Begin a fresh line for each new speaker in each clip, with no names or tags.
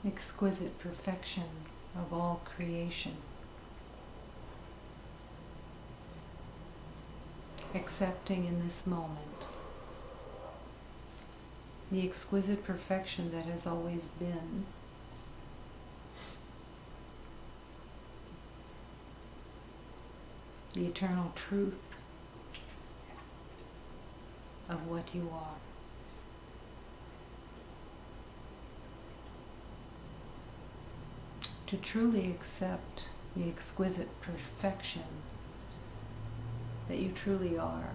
exquisite perfection of all creation. Accepting in this moment the exquisite perfection that has always been, the eternal truth of what you are. To truly accept the exquisite perfection that you truly are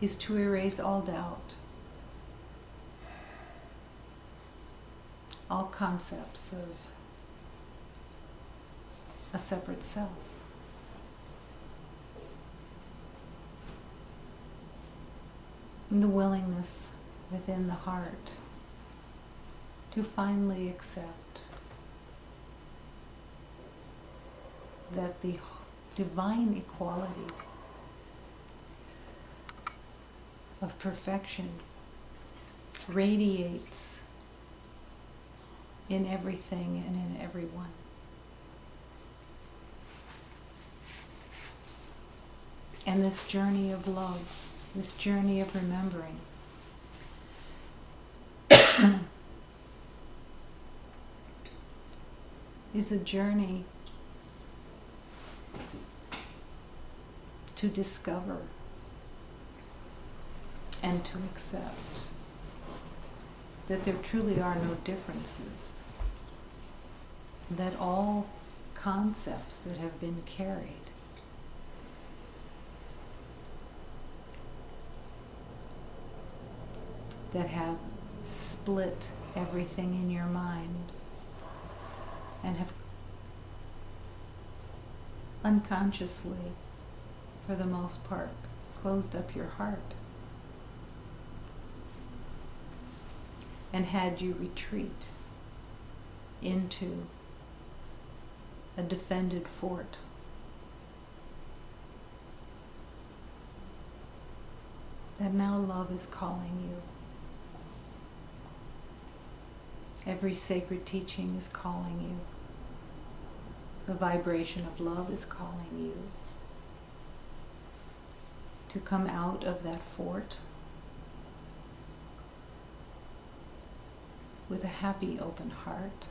is to erase all doubt, all concepts of a separate self. And the willingness within the heart to finally accept that the divine equality of perfection radiates in everything and in everyone. And this journey of love, this journey of remembering, is a journey to discover and to accept that there truly are no differences, that all concepts that have been carried that have split everything in your mind and have unconsciously, for the most part, closed up your heart and had you retreat into a defended fort. That now love is calling you. Every sacred teaching is calling you. The vibration of love is calling you to come out of that fort with a happy, open heart,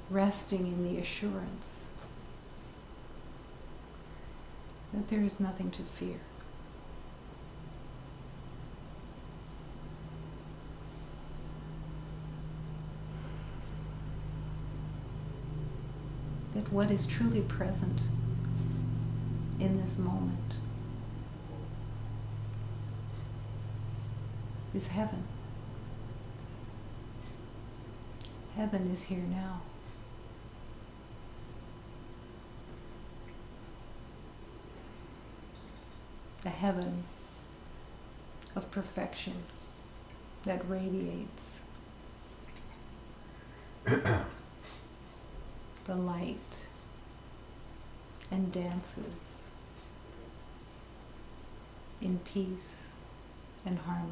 resting in the assurance that there is nothing to fear. That what is truly present in this moment is heaven. Heaven is here now. The heaven of perfection that radiates the light and dances in peace and harmony,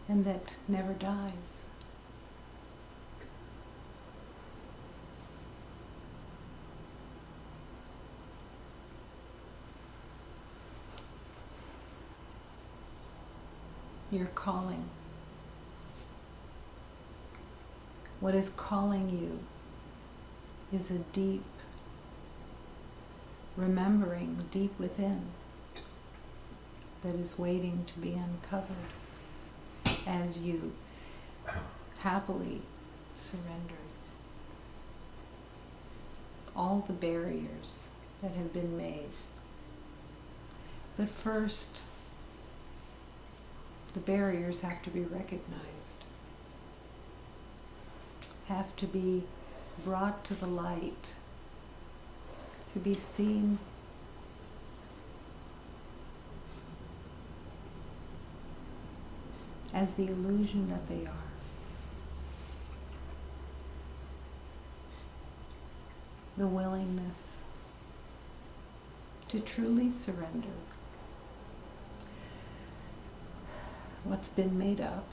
and that never dies. Your calling. What is calling you is a deep remembering deep within that is waiting to be uncovered as you happily surrender all the barriers that have been made. But first, the barriers have to be recognized, have to be brought to the light, to be seen as the illusion that they are. The willingness to truly surrender what's been made up,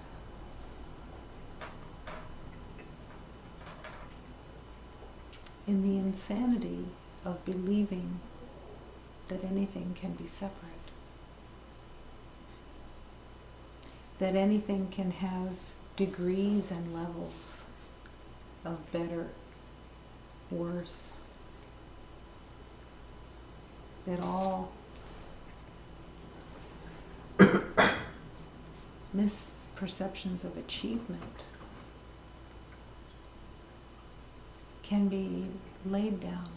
in the insanity of believing that anything can be separate, that anything can have degrees and levels of better, worse, that all misperceptions of achievement can be laid down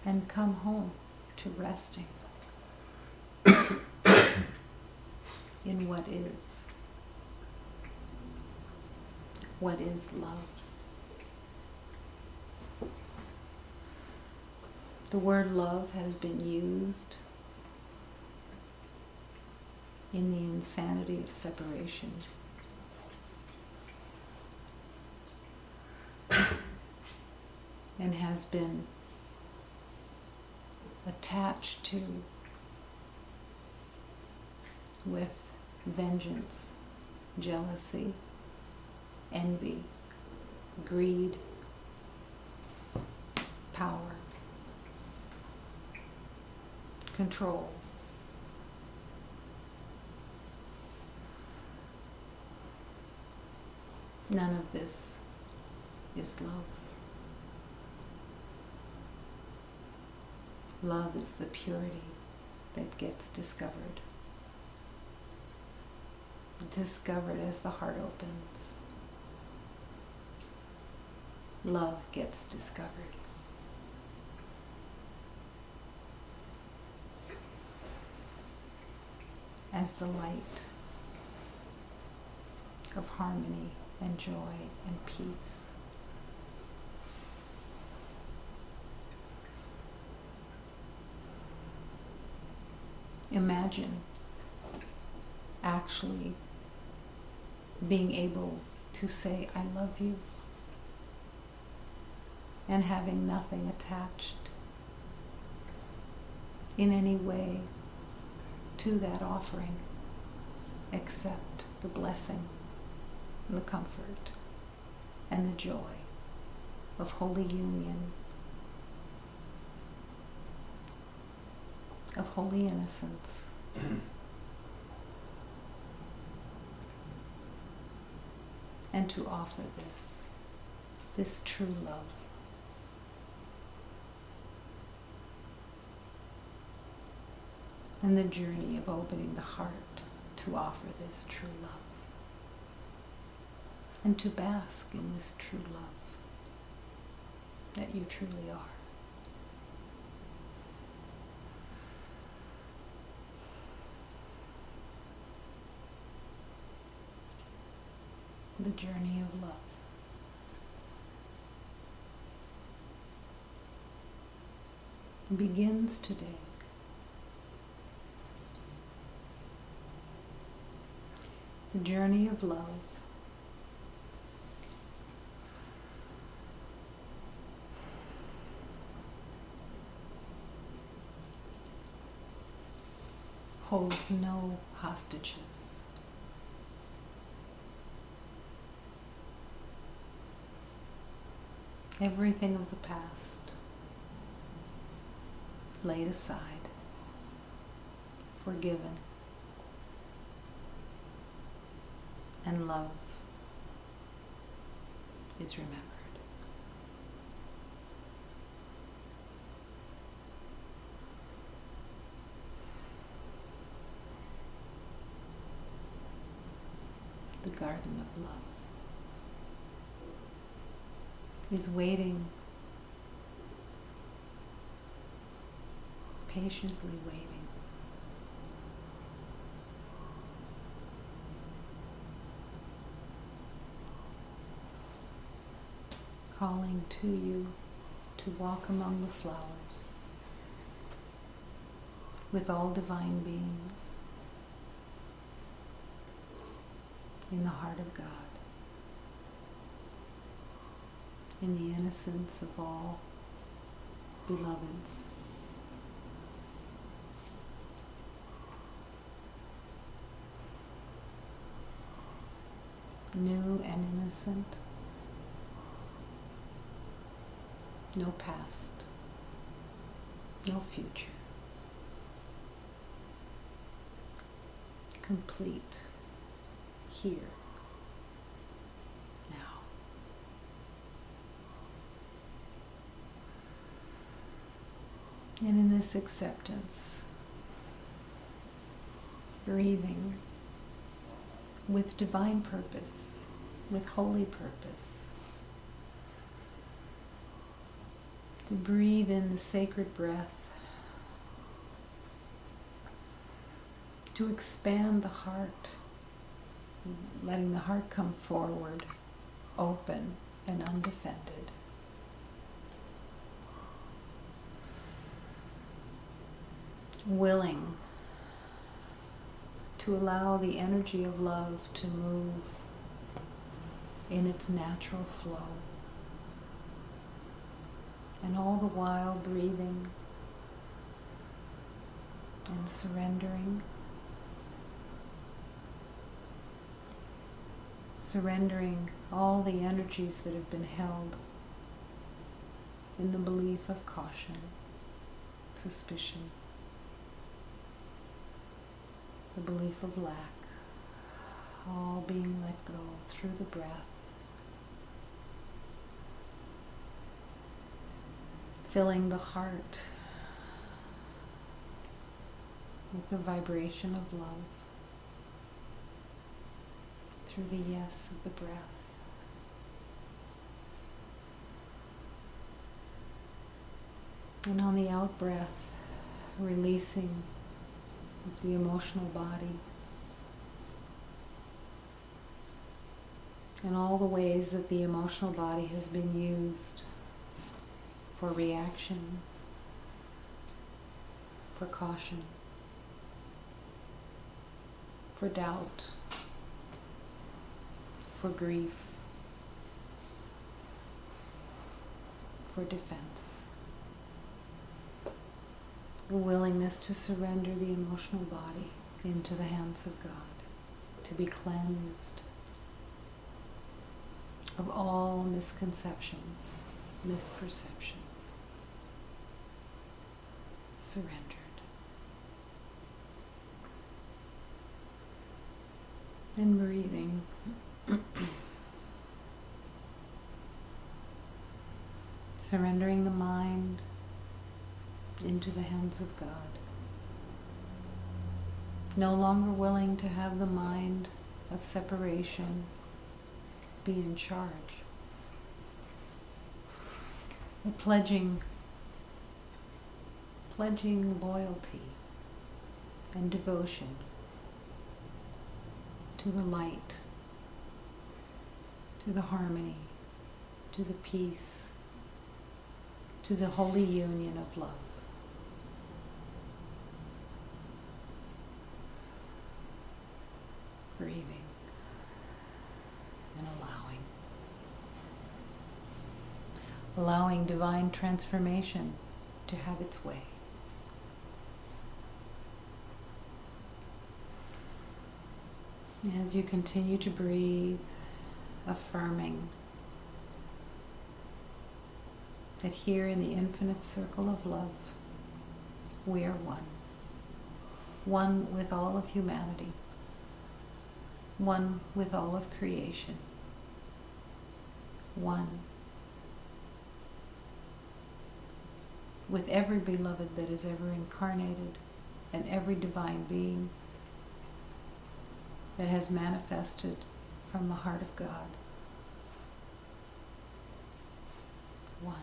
and come home to resting in what is. What is love? The word love has been used in the insanity of separation and has been attached to with vengeance, jealousy, envy, greed, power, control. None of this is love. Love is the purity that gets discovered. Discovered as the heart opens. Love gets discovered. As the light of harmony and joy and peace. Imagine actually being able to say, I love you, and having nothing attached in any way to that offering except the blessing, the comfort, and the joy of holy union, of holy innocence. And to offer this true love. And the journey of opening the heart to offer this true love. And to bask in this true love that you truly are. The journey of love. Begins today. The journey of love holds no hostages. Everything of the past laid aside, forgiven, and love is remembered. The garden of love is waiting, patiently waiting, calling to you to walk among the flowers with all divine beings in the heart of God, in the innocence of all beloveds, new and innocent. No past, no future. Complete here, now. And in this acceptance, breathing with divine purpose, with holy purpose, to breathe in the sacred breath, to expand the heart, letting the heart come forward, open and undefended. Willing to allow the energy of love to move in its natural flow. And all the while breathing and surrendering. Surrendering all the energies that have been held in the belief of caution, suspicion, the belief of lack, all being let go through the breath, filling the heart with the vibration of love through the yes of the breath. And on the out breath, releasing the emotional body and all the ways that the emotional body has been used for reaction, for caution, for doubt, for grief, for defense. A willingness to surrender the emotional body into the hands of God, to be cleansed of all misconceptions, misperceptions, surrendered. And breathing. Surrendering the mind into the hands of God. No longer willing to have the mind of separation be in charge. But pledging loyalty and devotion to the light, to the harmony, to the peace, to the holy union of love. Breathing and allowing divine transformation to have its way. As you continue to breathe, affirming that here in the infinite circle of love, we are one. One with all of humanity. One with all of creation. One with every beloved that is ever incarnated and every divine being that has manifested from the heart of God. One.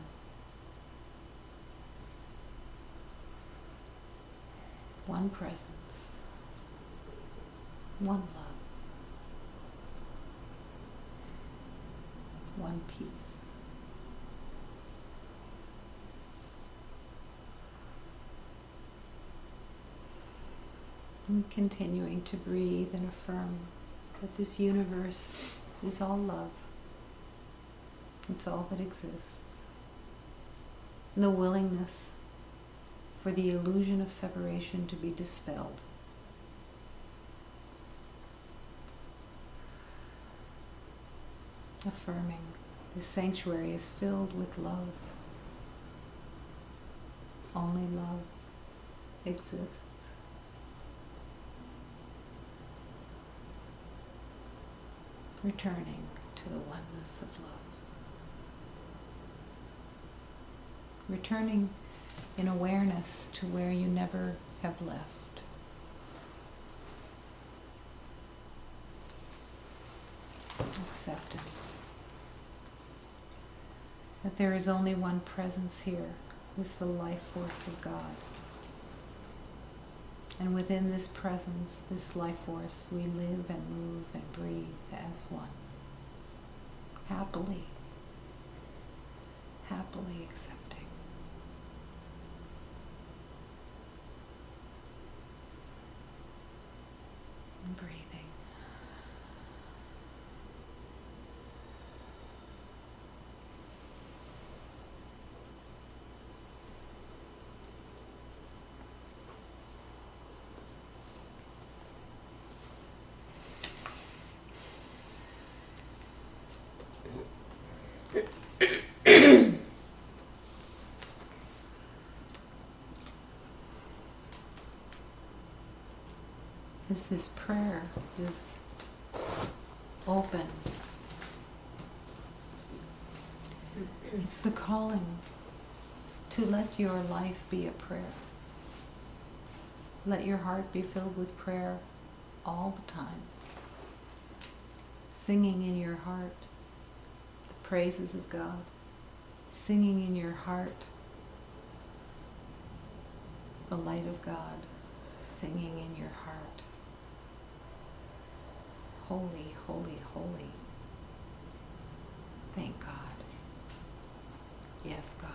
One presence. One love. One peace. And continuing to breathe and affirm that this universe is all love. It's all that exists. And the willingness for the illusion of separation to be dispelled. affirming this sanctuary is filled with love. Only love exists. Returning to the oneness of love. Returning in awareness to where you never have left. Acceptance. That there is only one presence here, is the life force of God. And within this presence, this life force, we live and move and breathe as one. Happily accepting. And breathing. As this prayer is opened, it's the calling to let your life be a prayer. Let your heart be filled with prayer all the time. Singing in your heart the praises of God. Singing in your heart the light of God. Singing in your heart, holy, holy, holy. Thank God. Yes, God.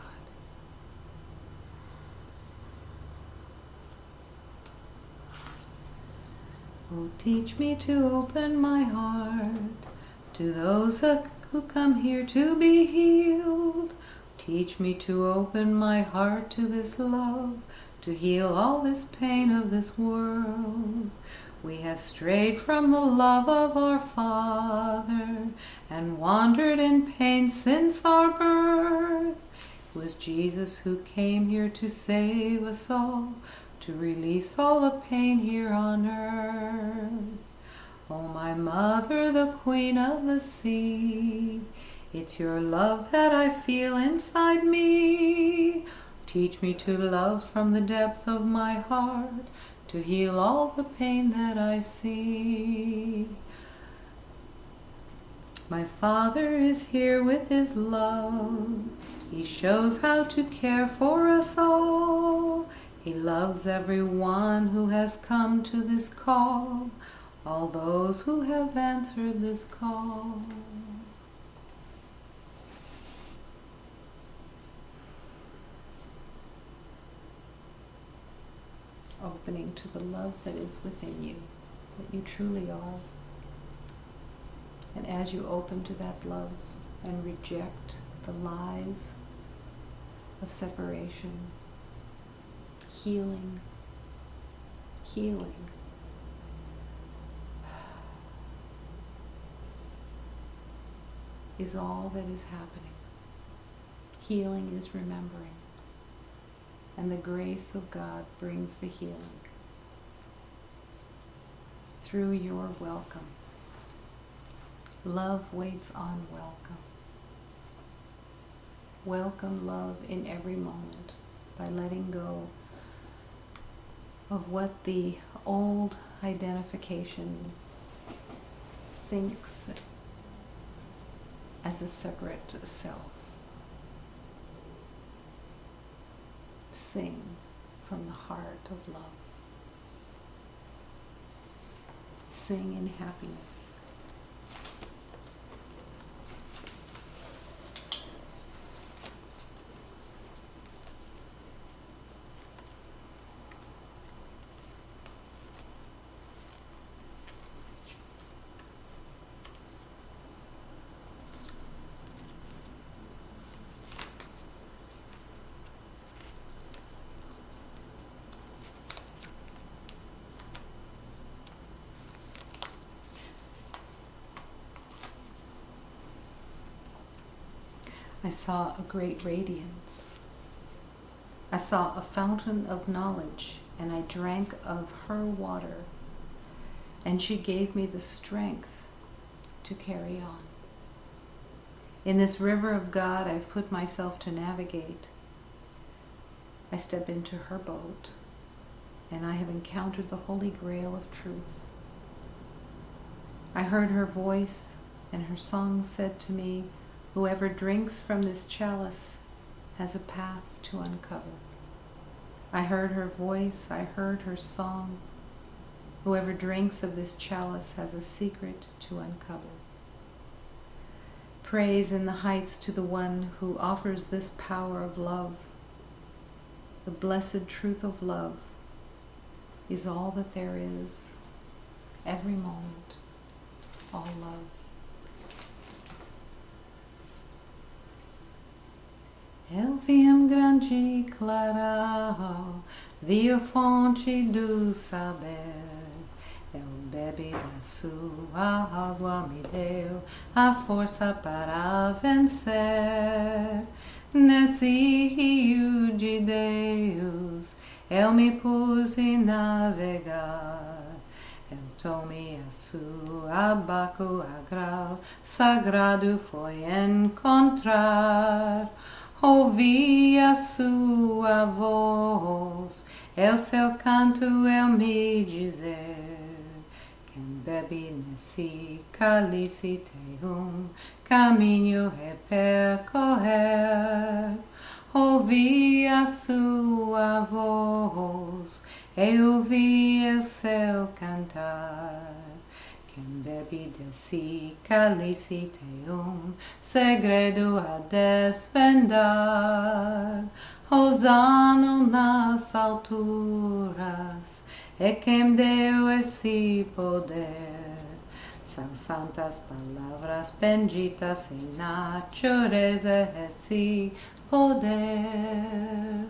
Oh, teach me to open my heart to those who come here to be healed. Teach me to open my heart to this love, to heal all this pain of this world. We have strayed from the love of our Father and wandered in pain since our birth. It was Jesus who came here to save us all, to release all the pain here on earth. Oh, my mother, the queen of the sea, it's your love that I feel inside me. Teach me to love from the depth of my heart, to heal all the pain that I see. My Father is here with His love. He shows how to care for us all. He loves everyone who has come to this call, all those who have answered this call. Opening to the love that is within you, that you truly are. And as you open to that love and reject the lies of separation, healing is all that is happening. Healing is remembering. And the grace of God brings the healing through your welcome. Love waits on welcome. Welcome love in every moment by letting go of what the old identification thinks as a separate self. Sing from the heart of love. Sing in happiness. I saw a great radiance. I saw a fountain of knowledge, and I drank of her water, and she gave me the strength to carry on. In this river of God, I've put myself to navigate. I step into her boat, and I have encountered the Holy Grail of truth. I heard her voice, and her song said to me, whoever drinks from this chalice has a path to uncover. I heard her voice, I heard her song. Whoever drinks of this chalice has a secret to uncover. Praise in the heights to the one who offers this power of love. The blessed truth of love is all that there is, every moment, all love. Eu vi grande e claro, vi a fonte do saber. Eu bebi da sua água, me deu a força para vencer. Nesse rio de Deus, eu me pus a navegar. Eu tomei a sua barca, grau sagrado foi encontrar. Ouvi a sua voz, o seu canto eu me dizer. Quem bebe nesse cálice tem caminho a percorrer. Ouvi a sua voz, eu ouvi o seu cantar. Quem bebe desse cálice tem segredo a desvendar. Hosana nas alturas é quem deu esse poder. São santas palavras benditas em natureza esse poder.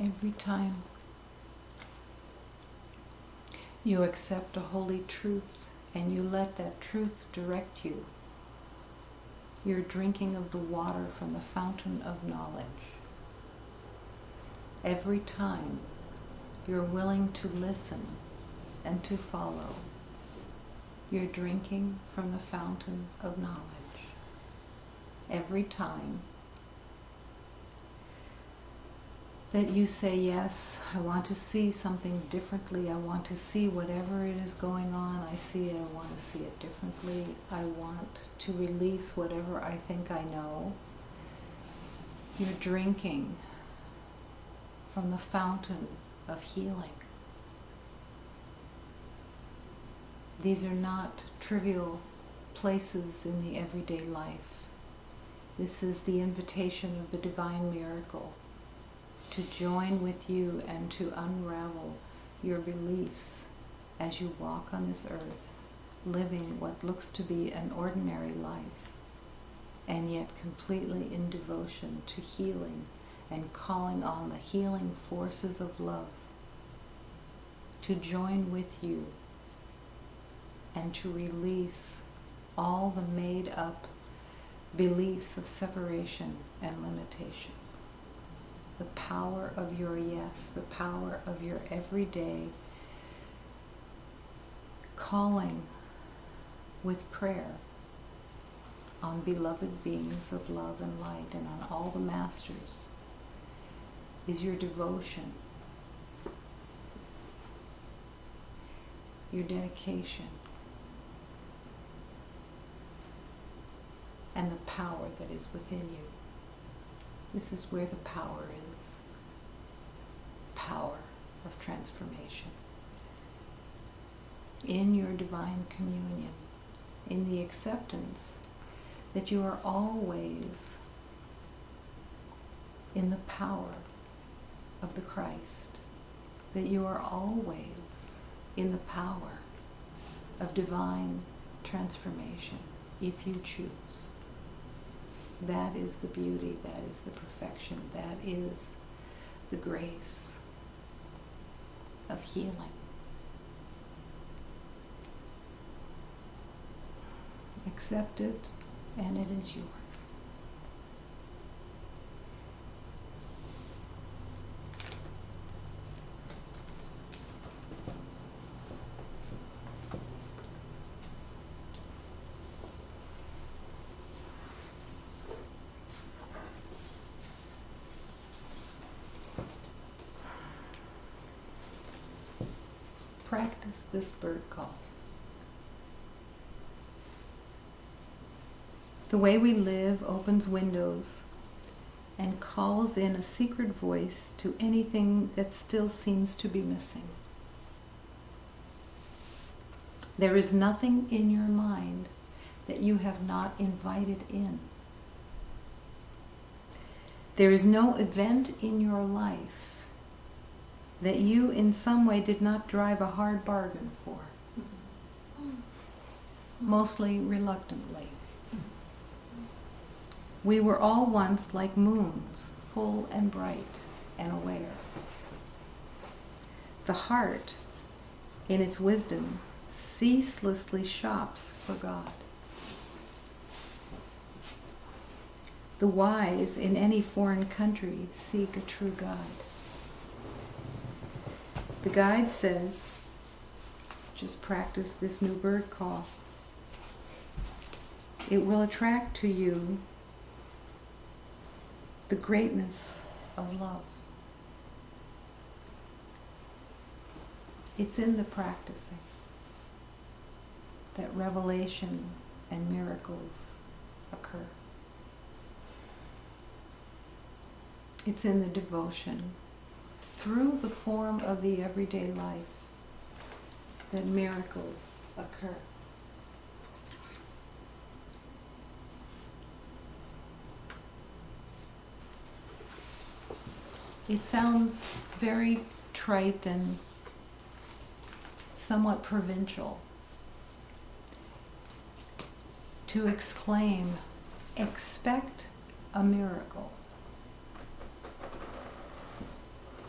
Every time you accept a holy truth and you let that truth direct you, you're drinking of the water from the fountain of knowledge. Every time you're willing to listen and to follow, you're drinking from the fountain of knowledge. Every time that you say, yes, I want to see something differently, I want to see whatever it is going on, I see it, I want to see it differently, I want to release whatever I think I know, you're drinking from the fountain of healing. These are not trivial places in the everyday life. This is the invitation of the divine miracle to join with you and to unravel your beliefs as you walk on this earth, living what looks to be an ordinary life, and yet completely in devotion to healing and calling on the healing forces of love to join with you and to release all the made-up beliefs of separation and limitation. The power of your yes, the power of your everyday calling with prayer on beloved beings of love and light and on all the masters is your devotion, your dedication, and the power that is within you. This is where the power is. Power of transformation. In your divine communion, in the acceptance that you are always in the power of the Christ, that you are always in the power of divine transformation, if you choose. That is the beauty, that is the perfection, that is the grace of healing. accept it, and it is yours. Practice this bird call. The way we live opens windows and calls in a secret voice to anything that still seems to be missing. There is nothing in your mind that you have not invited in. There is no event in your life that you in some way did not drive a hard bargain for, mostly reluctantly. We were all once like moons, full and bright and aware. The heart, in its wisdom, ceaselessly shops for God. The wise in any foreign country seek a true guide. The guide says, just practice this new bird call. It will attract to you the greatness of love. It's in the practicing that revelation and miracles occur. It's in the devotion through the form of the everyday life that miracles occur. It sounds very trite and somewhat provincial to exclaim, expect a miracle.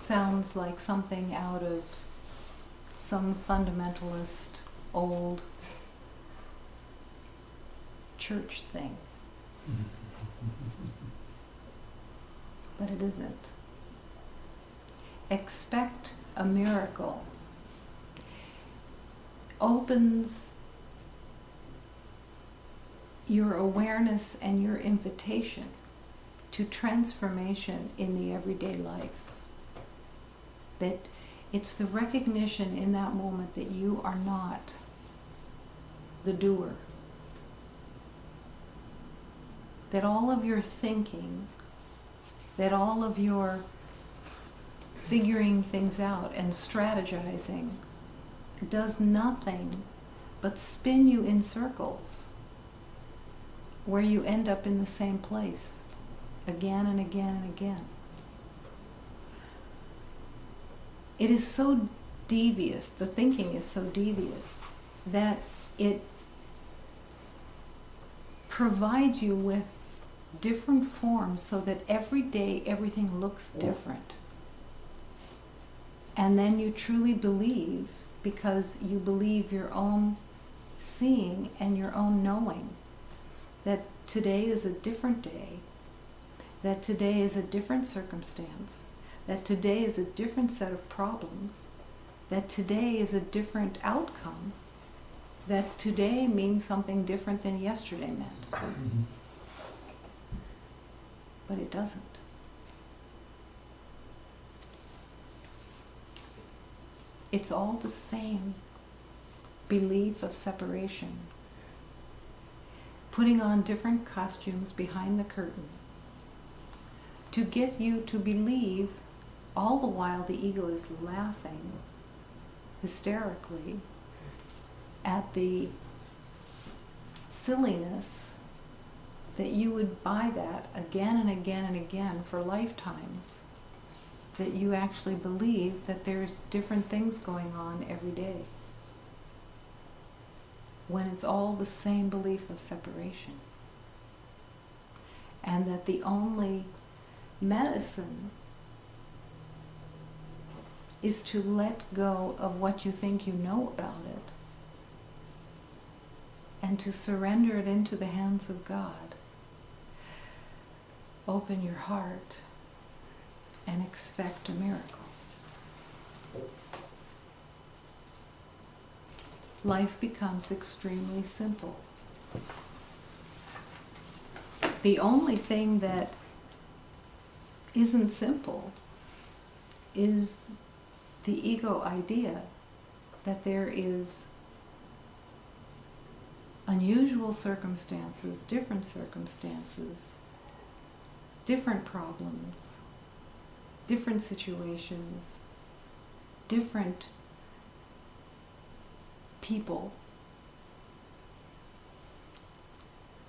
Sounds like something out of some fundamentalist old church thing. But it isn't. Expect a miracle opens your awareness and your invitation to transformation in the everyday life. That it's the recognition in that moment that you are not the doer. That all of your thinking, that all of your figuring things out and strategizing does nothing but spin you in circles where you end up in the same place again and again and again. It is so devious, the thinking is so devious, that it provides you with different forms so that every day everything looks different. And then you truly believe, because you believe your own seeing and your own knowing, that today is a different day, that today is a different circumstance, that today is a different set of problems, that today is a different outcome, that today means something different than yesterday meant. But it doesn't. It's all the same belief of separation, putting on different costumes behind the curtain to get you to believe, all the while the ego is laughing hysterically at the silliness, that you would buy that again and again and again for lifetimes, that you actually believe that there's different things going on every day, when it's all the same belief of separation. And that the only medicine is to let go of what you think you know about it and to surrender it into the hands of God. Open your heart and expect a miracle. Life becomes extremely simple. The only thing that isn't simple is the ego idea that there is unusual circumstances, different problems, different situations, different people,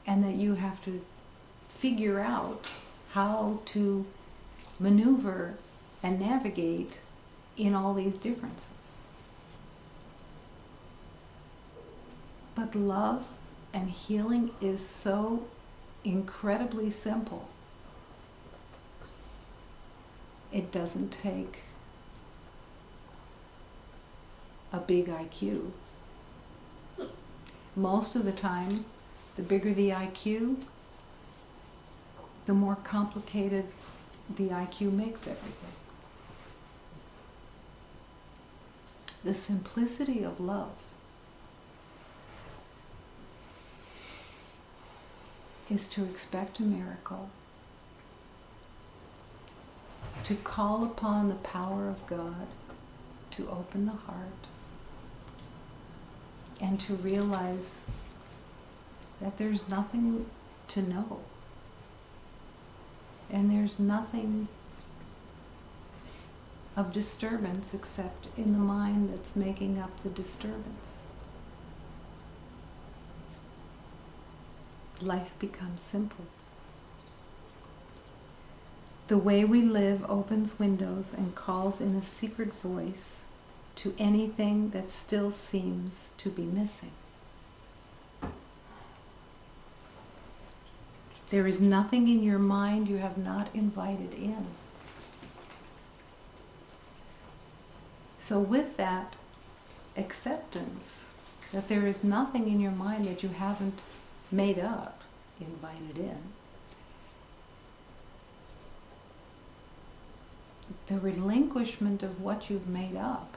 and that you have to figure out how to maneuver and navigate in all these differences. But love and healing is so incredibly simple. It doesn't take a big IQ. Most of the time, the bigger the IQ, the more complicated the IQ makes everything. The simplicity of love is to expect a miracle, to call upon the power of God to open the heart, and to realize that there's nothing to know. And there's nothing of disturbance except in the mind that's making up the disturbance. Life becomes simple. The way we live opens windows and calls in a secret voice to anything that still seems to be missing. There is nothing in your mind you have not invited in. So with that acceptance that there is nothing in your mind that you haven't made up, invited in, the relinquishment of what you've made up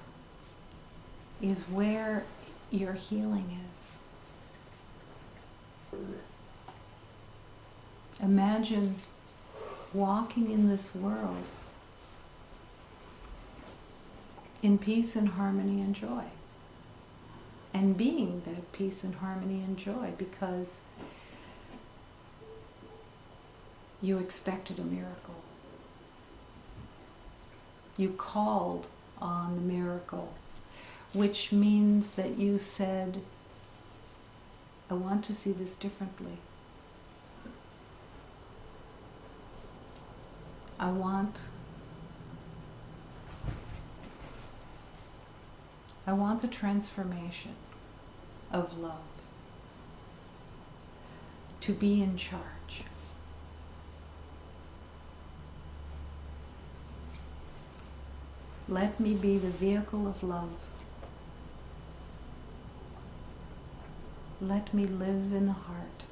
is where your healing is. Imagine walking in this world in peace and harmony and joy, and being that peace and harmony and joy because you expected a miracle. You called on the miracle, which means that you said, I want to see this differently. I want the transformation of love to be in charge. Let me be the vehicle of love. Let me live in the heart.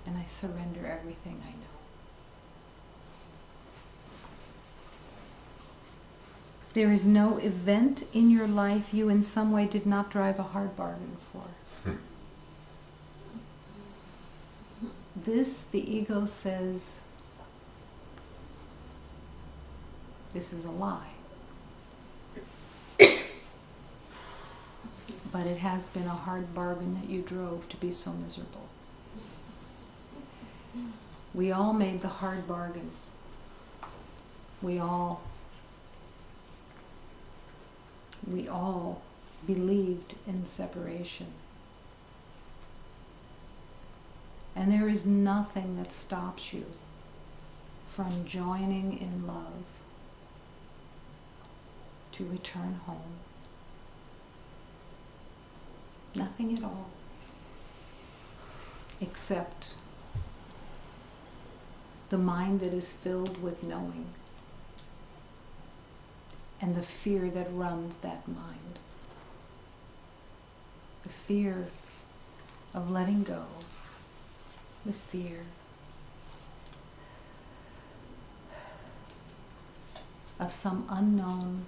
And I surrender everything I know. There is no event in your life you in some way did not drive a hard bargain for. This, the ego says, this is a lie. But it has been a hard bargain that you drove to be so miserable. We all made the hard bargain. We all believed in separation. And there is nothing that stops you from joining in love to return home. Nothing at all. Except the mind that is filled with knowing and the fear that runs that mind. the fear of letting go, the fear of some unknown,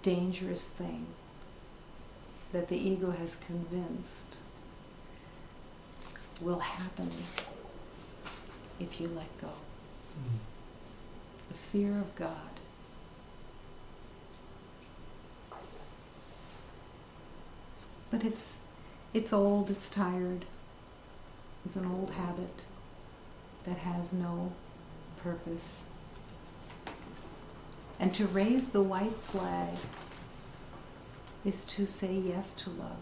dangerous thing that the ego has convinced will happen if you let go. The fear of God. But it's old, it's tired. It's an old habit that has no purpose. And to raise the white flag is to say yes to love.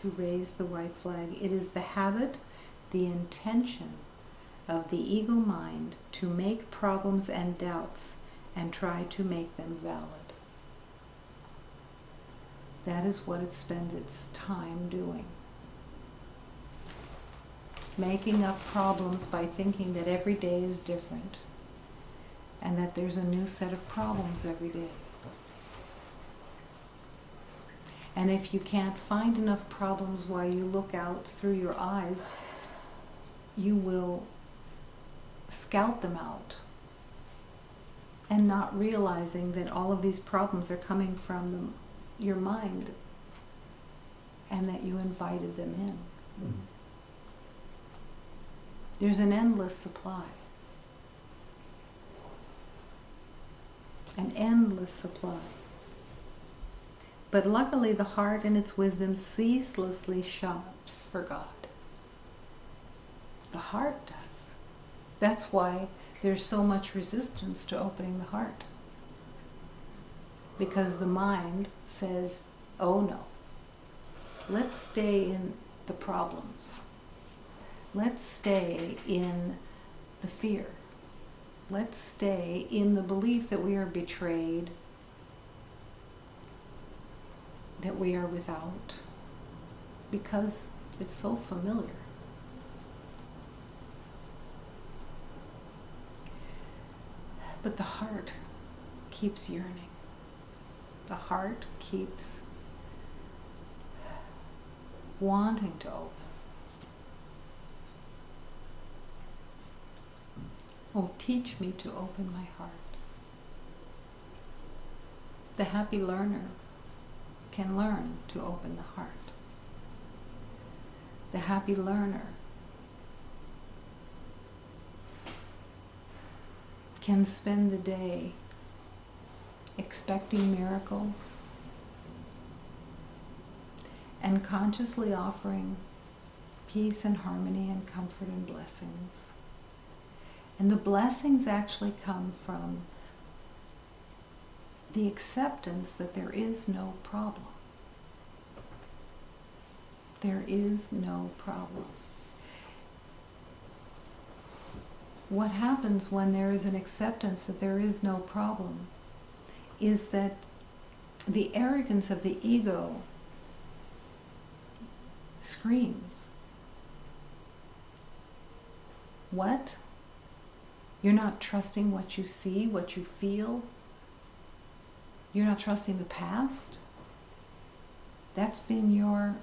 To raise the white flag. It is the habit, the intention of the ego mind to make problems and doubts and try to make them valid. That is what it spends its time doing. Making up problems by thinking that every day is different and that there's a new set of problems every day. And if you can't find enough problems while you look out through your eyes, you will scout them out and not realizing that all of these problems are coming from your mind and that you invited them in. Mm-hmm. There's an endless supply. An endless supply. But luckily the heart in its wisdom ceaselessly shops for God. The heart does. That's why there's so much resistance to opening the heart. Because the mind says, oh no, let's stay in the problems. Let's stay in the fear. Let's stay in the belief that we are betrayed, that we are without, because it's so familiar. But the heart keeps yearning. The heart keeps wanting to open. Oh, teach me to open my heart. The happy learner can learn to open the heart. The happy learner can spend the day expecting miracles and consciously offering peace and harmony and comfort and blessings. And the blessings actually come from the acceptance that there is no problem. There is no problem. What happens when there is an acceptance that there is no problem is that the arrogance of the ego screams. What? You're not trusting what you see, what you feel? You're not trusting the past? That's been your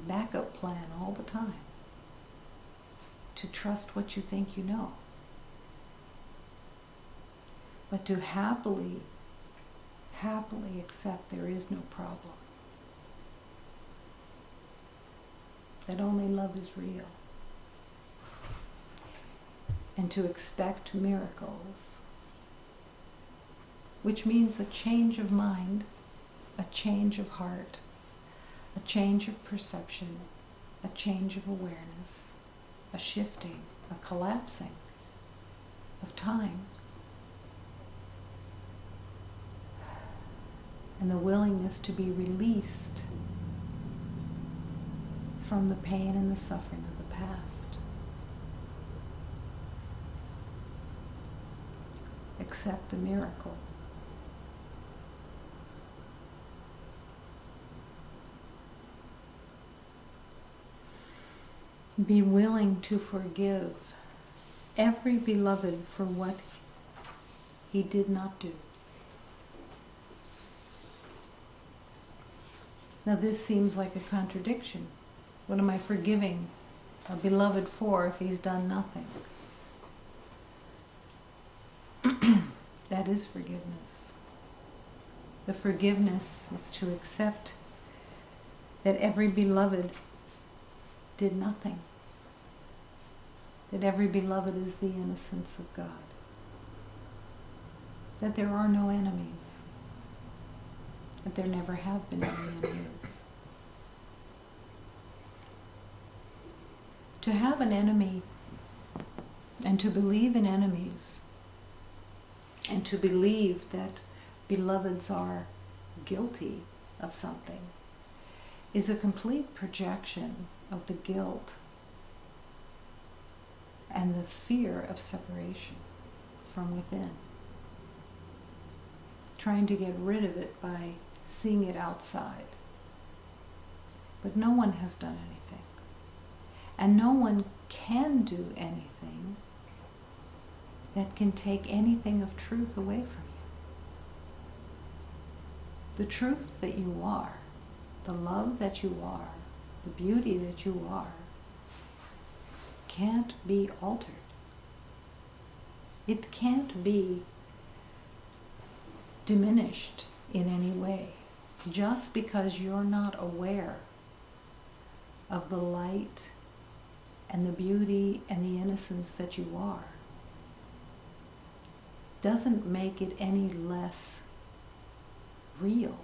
backup plan all the time. To trust what you think you know. But to happily accept there is no problem. That only love is real. And to expect miracles, which means a change of mind, a change of heart, a change of perception, a change of awareness, a shifting, a collapsing of time, and the willingness to be released from the pain and the suffering of the past. Accept the miracle. Be willing to forgive every beloved for what he did not do. Now this seems like a contradiction. What am I forgiving a beloved for if he's done nothing? That is forgiveness. The forgiveness is to accept that every beloved did nothing. That every beloved is the innocence of God. That there are no enemies. That there never have been any enemies. To have an enemy and to believe in enemies and to believe that beloveds are guilty of something is a complete projection of the guilt and the fear of separation from within. Trying to get rid of it by seeing it outside. But no one has done anything. And no one can do anything that can take anything of truth away from you. The truth that you are, the love that you are, the beauty that you are, can't be altered. It can't be diminished in any way just because you're not aware of the light and the beauty and the innocence that you are. Doesn't make it any less real.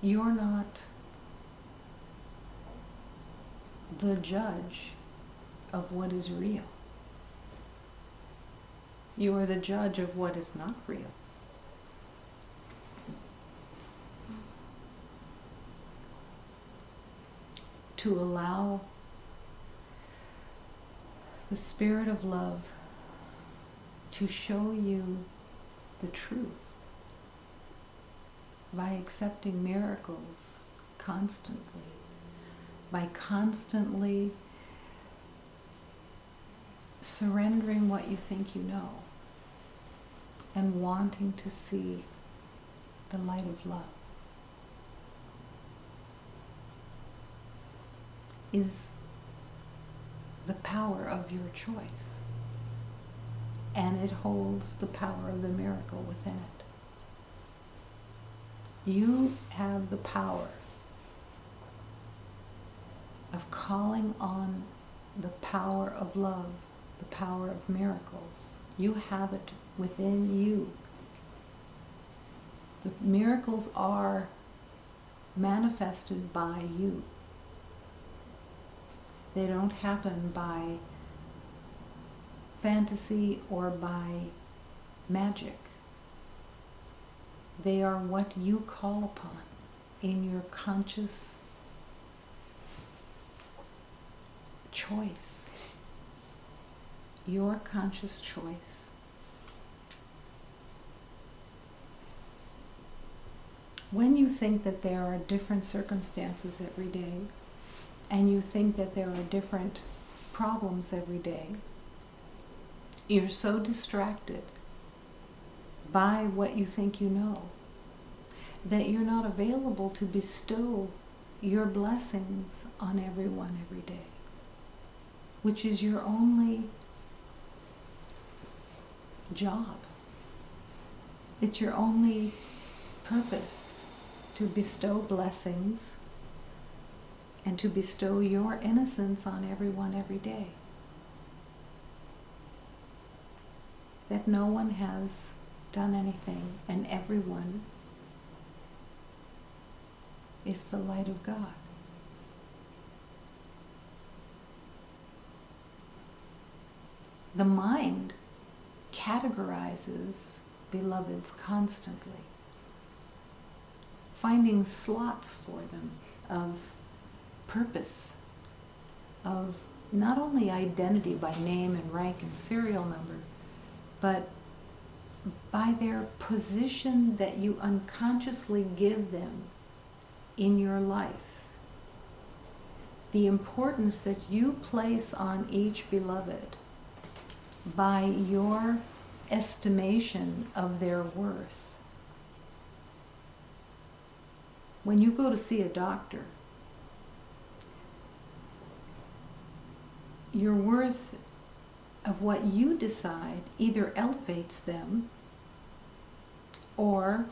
You're not the judge of what is real. You are the judge of what is not real. To allow the Spirit of love to show you the truth by accepting miracles constantly, by constantly surrendering what you think you know and wanting to see the light of love, is the power of your choice, and it holds the power of the miracle within it. You have the power of calling on the power of love, the power of miracles. You have it within you. The miracles are manifested by you. They don't happen by fantasy or by magic. They are what you call upon in your conscious choice. Your conscious choice. When you think that there are different circumstances every day, and you think that there are different problems every day, you're so distracted by what you think you know that you're not available to bestow your blessings on everyone every day, which is your only job. It's your only purpose, to bestow blessings and to bestow your innocence on everyone every day. That no one has done anything and everyone is the light of God. The mind categorizes beloveds constantly, finding slots for them of purpose, of not only identity by name and rank and serial number, but by their position that you unconsciously give them in your life. The importance that you place on each beloved by your estimation of their worth When you go to see a doctor, your worth of what you decide either elevates them or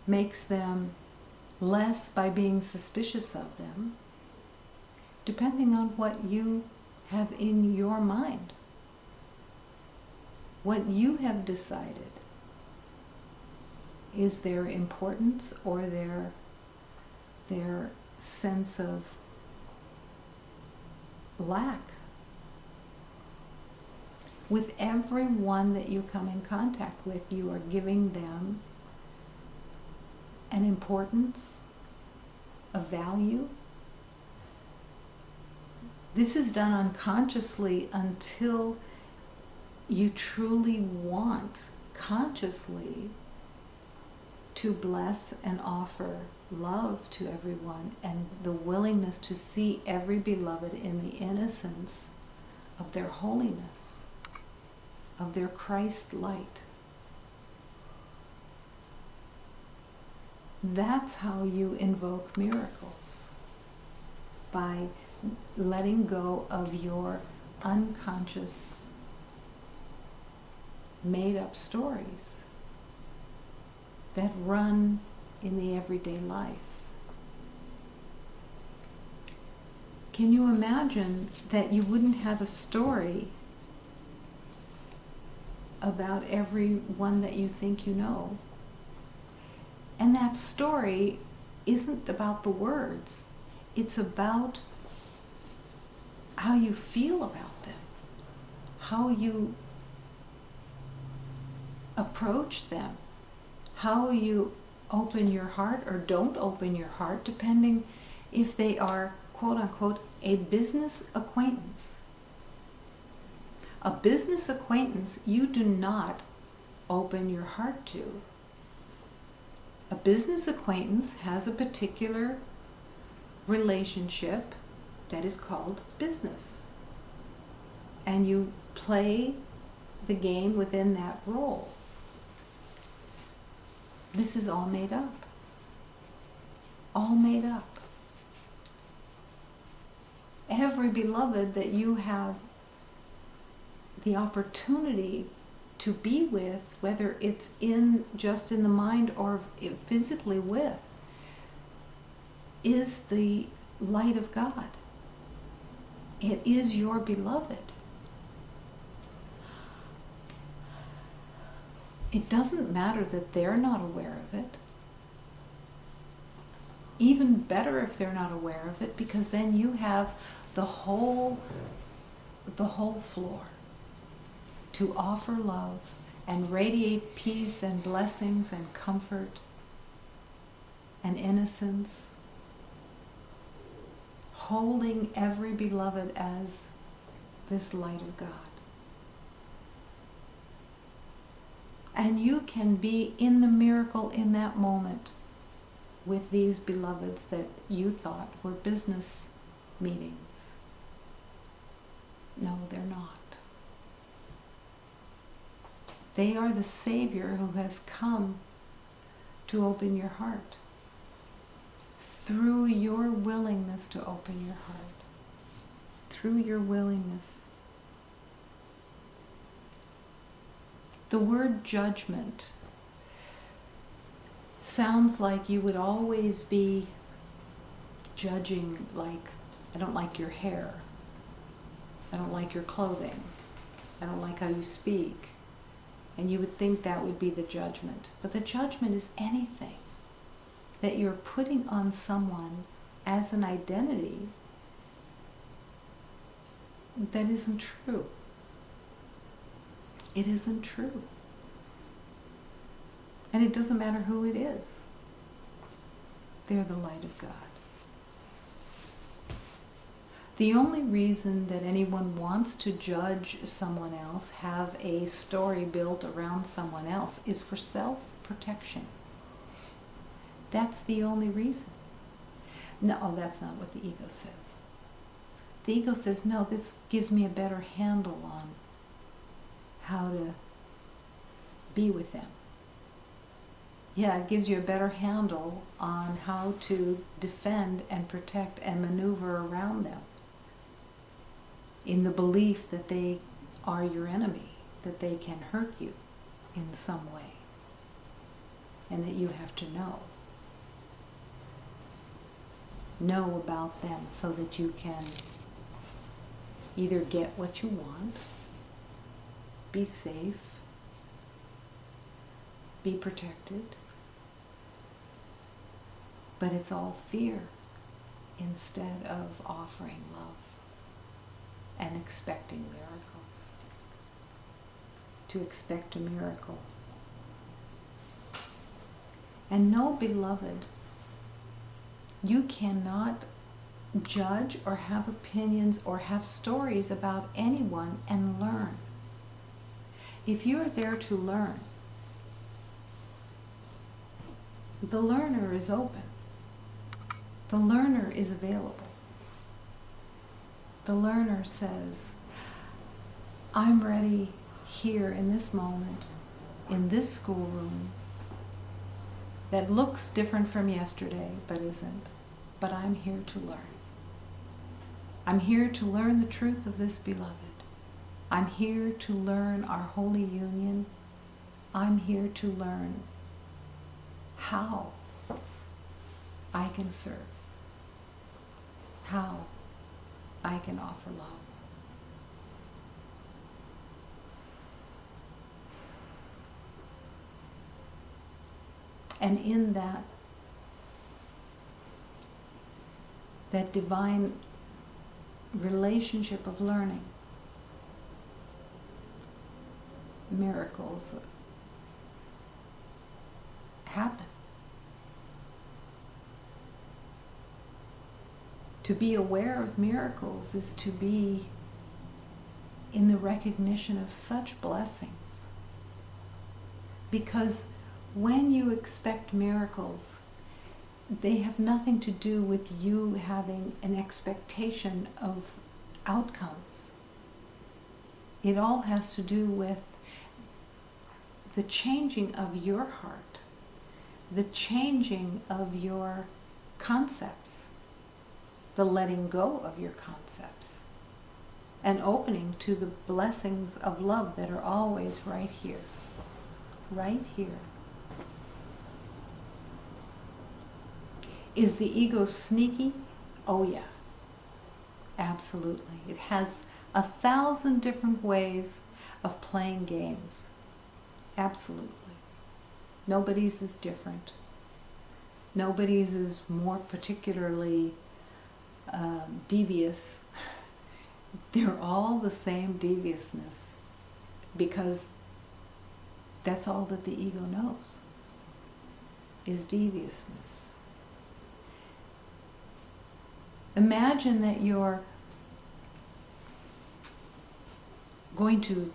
makes them less by being suspicious of them, depending on what you have in your mind, what you have decided is their importance or their sense of lack. With everyone that you come in contact with, you are giving them an importance, a value. This is done unconsciously until you truly want consciously to bless and offer love to everyone, and the willingness to see every beloved in the innocence of their holiness, of their Christ light. That's how you invoke miracles, by letting go of your unconscious, made-up stories that run in the everyday life. Can you imagine that you wouldn't have a story about everyone that you think you know? And that story isn't about the words. It's about how you feel about them, how you approach them, how you open your heart or don't open your heart, depending if they are, quote unquote, a business acquaintance. A business acquaintance you do not open your heart to. A business acquaintance has a particular relationship that is called business. And you play the game within that role. This is all made up. All made up. Every beloved that you have the opportunity to be with, whether it's just in the mind or physically with, is the light of God. It is your beloved. It doesn't matter that they're not aware of it. Even better if they're not aware of it, because then you have the whole floor to offer love and radiate peace and blessings and comfort and innocence, holding every beloved as this light of God. And you can be in the miracle in that moment with these beloveds that you thought were business meetings. No, they're not. They are the Savior who has come to open your heart through your willingness to open your heart, through your willingness. The word judgment sounds like you would always be judging, like, I don't like your hair, I don't like your clothing, I don't like how you speak. And you would think that would be the judgment. But the judgment is anything that you're putting on someone as an identity that isn't true. It isn't true. And it doesn't matter who it is. They're the light of God. The only reason that anyone wants to judge someone else, have a story built around someone else, is for self-protection. That's the only reason. No, that's not what the ego says. The ego says, no, this gives me a better handle on how to be with them. Yeah, it gives you a better handle on how to defend and protect and maneuver around them in the belief that they are your enemy, that they can hurt you in some way, and that you have to know about them so that you can either get what you want, be safe, be protected, but it's all fear instead of offering love and expecting miracles. To expect a miracle. And know, beloved, you cannot judge or have opinions or have stories about anyone and learn. If you're there to learn, the learner is open. The learner is available. The learner says, I'm ready here in this moment, in this schoolroom, that looks different from yesterday, but isn't. But I'm here to learn. I'm here to learn the truth of this beloved. I'm here to learn our holy union. I'm here to learn how I can serve, how I can offer love. And in that divine relationship of learning, miracles happen. To be aware of miracles is to be in the recognition of such blessings. Because when you expect miracles, they have nothing to do with you having an expectation of outcomes. It all has to do with the changing of your heart, the changing of your concepts, the letting go of your concepts, and opening to the blessings of love that are always right here. Right here. Is the ego sneaky? Oh yeah, absolutely. It has 1,000 different ways of playing games. Absolutely. Nobody's is different. Nobody's is more particularly devious. They're all the same deviousness, because that's all that the ego knows, is deviousness. Imagine that you're going to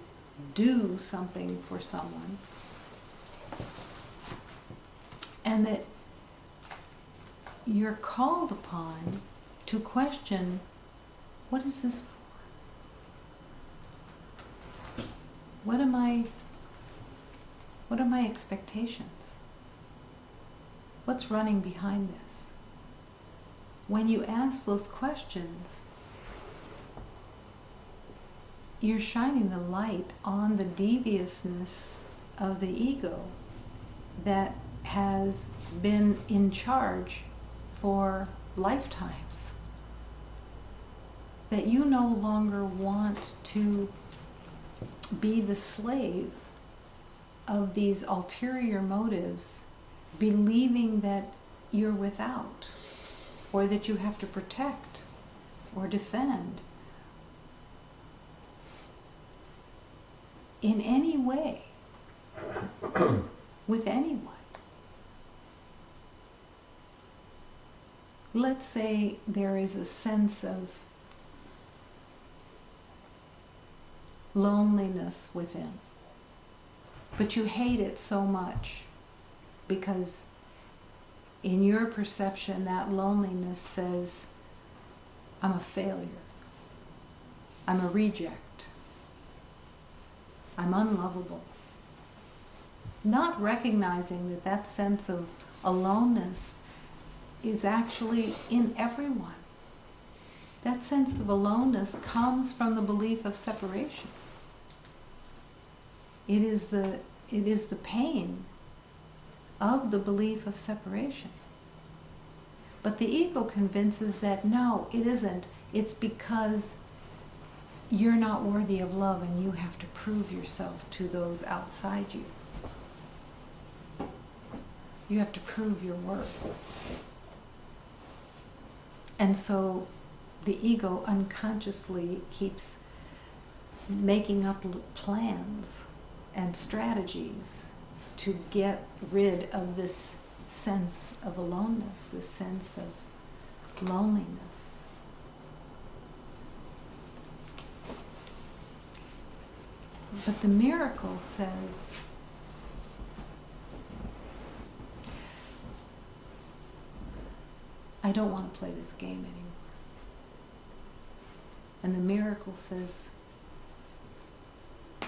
do something for someone, and that you're called upon to question, what is this for? What are my expectations? What's running behind this? When you ask those questions, you're shining the light on the deviousness of the ego that has been in charge for lifetimes. That you no longer want to be the slave of these ulterior motives, believing that you're without, or that you have to protect or defend in any way with anyone. Let's say there is a sense of loneliness within, but you hate it so much because in your perception that loneliness says, I'm a failure, I'm a reject, I'm unlovable. not recognizing that that sense of aloneness is actually in everyone. That sense of aloneness comes from the belief of separation. It is the pain of the belief of separation. But the ego convinces that no, it isn't. It's because you're not worthy of love and you have to prove yourself to those outside you. You have to prove your worth. And so the ego unconsciously keeps making up plans and strategies to get rid of this sense of aloneness, this sense of loneliness. But the miracle says, I don't want to play this game anymore. And the miracle says,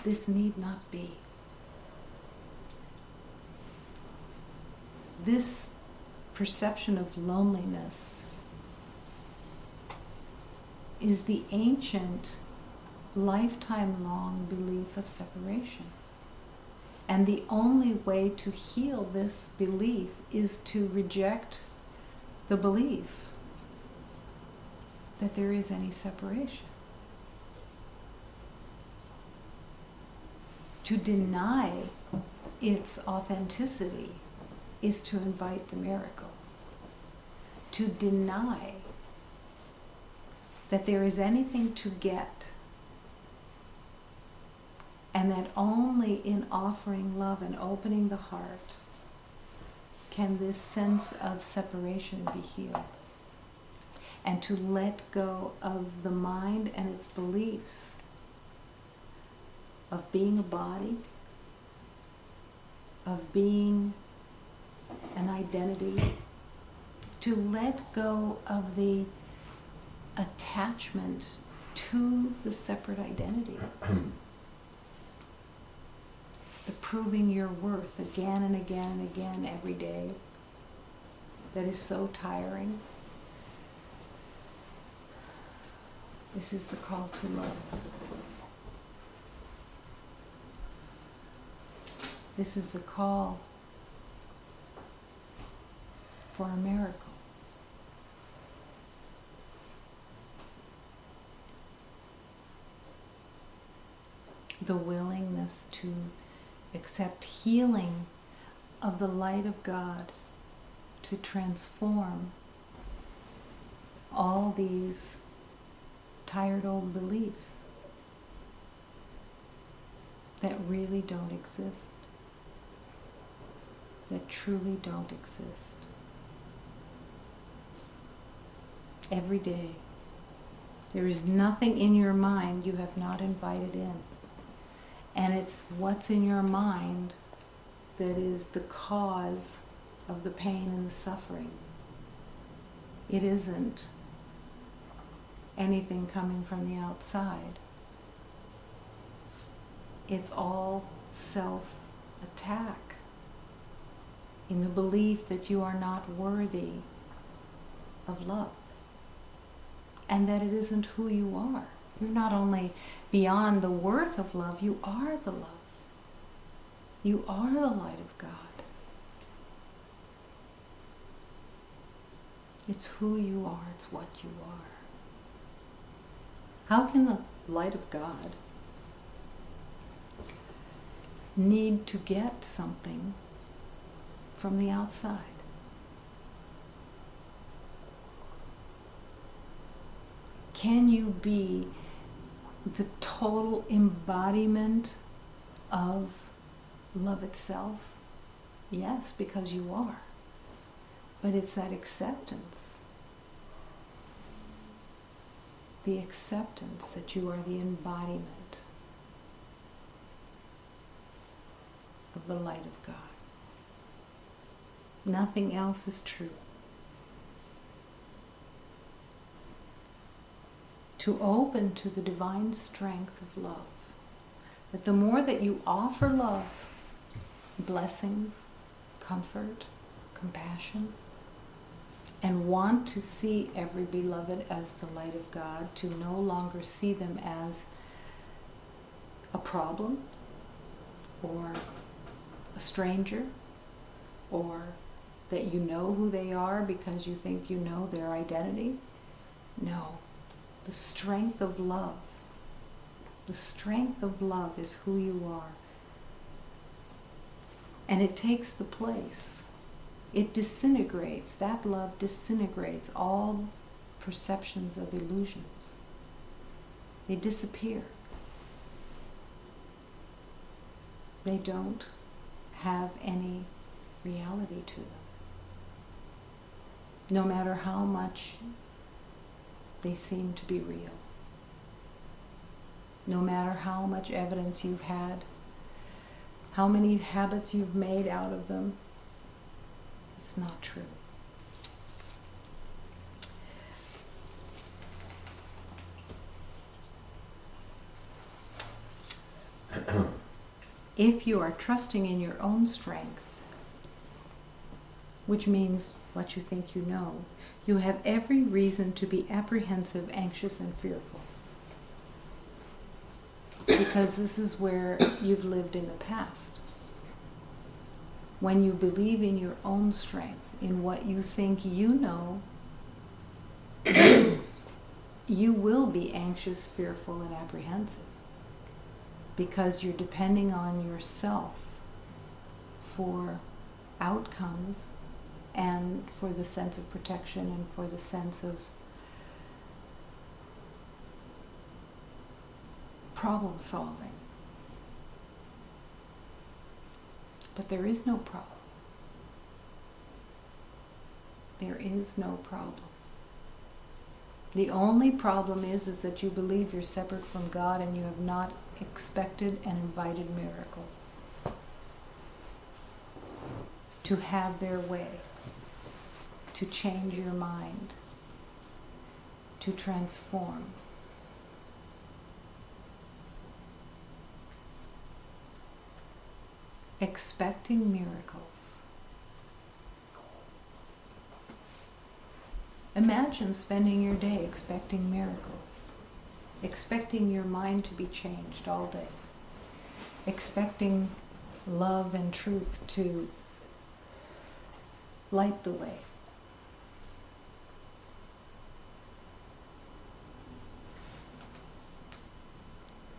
this need not be. This perception of loneliness is the ancient, lifetime-long belief of separation. And the only way to heal this belief is to reject the belief that there is any separation. To deny its authenticity is to invite the miracle. To deny that there is anything to get, and that only in offering love and opening the heart can this sense of separation be healed. And to let go of the mind and its beliefs of being a body, of being an identity, to let go of the attachment to the separate identity. The proving your worth again and again and again every day, that is so tiring. This is the call to love. This is the call for a miracle. The willingness to accept healing of the light of God to transform all these tired old beliefs that really don't exist, that truly don't exist. Every day, there is nothing in your mind you have not invited in. And it's what's in your mind that is the cause of the pain and the suffering. It isn't anything coming from the outside. It's all self-attack in the belief that you are not worthy of love, and that it isn't who you are. You're not only beyond the worth of love, you are the love. You are the light of God. It's who you are, it's what you are. How can the light of God need to get something from the outside? Can you be the total embodiment of love itself? Yes, because you are. But it's that acceptance. The acceptance that you are the embodiment of the light of God. Nothing else is true. To open to the divine strength of love. That the more that you offer love, blessings, comfort, compassion, and want to see every beloved as the light of God, to no longer see them as a problem or a stranger, or that you know who they are because you think you know their identity. No, the strength of love. The strength of love is who you are. And it takes the place. It disintegrates. That love disintegrates all perceptions of illusions. They disappear. They don't have any reality to them. No matter how much they seem to be real. No matter how much evidence you've had, how many habits you've made out of them, it's not true. If you are trusting in your own strength, which means what you think you know, you have every reason to be apprehensive, anxious, and fearful. Because this is where you've lived in the past. When you believe in your own strength, in what you think you know, you will be anxious, fearful, and apprehensive. Because you're depending on yourself for outcomes and for the sense of protection and for the sense of problem solving. But there is no problem. There is no problem. The only problem is that you believe you're separate from God and you have not expected and invited miracles to have their way, to change your mind, to transform. Expecting miracles. Imagine spending your day expecting miracles, expecting your mind to be changed all day, expecting love and truth to light the way.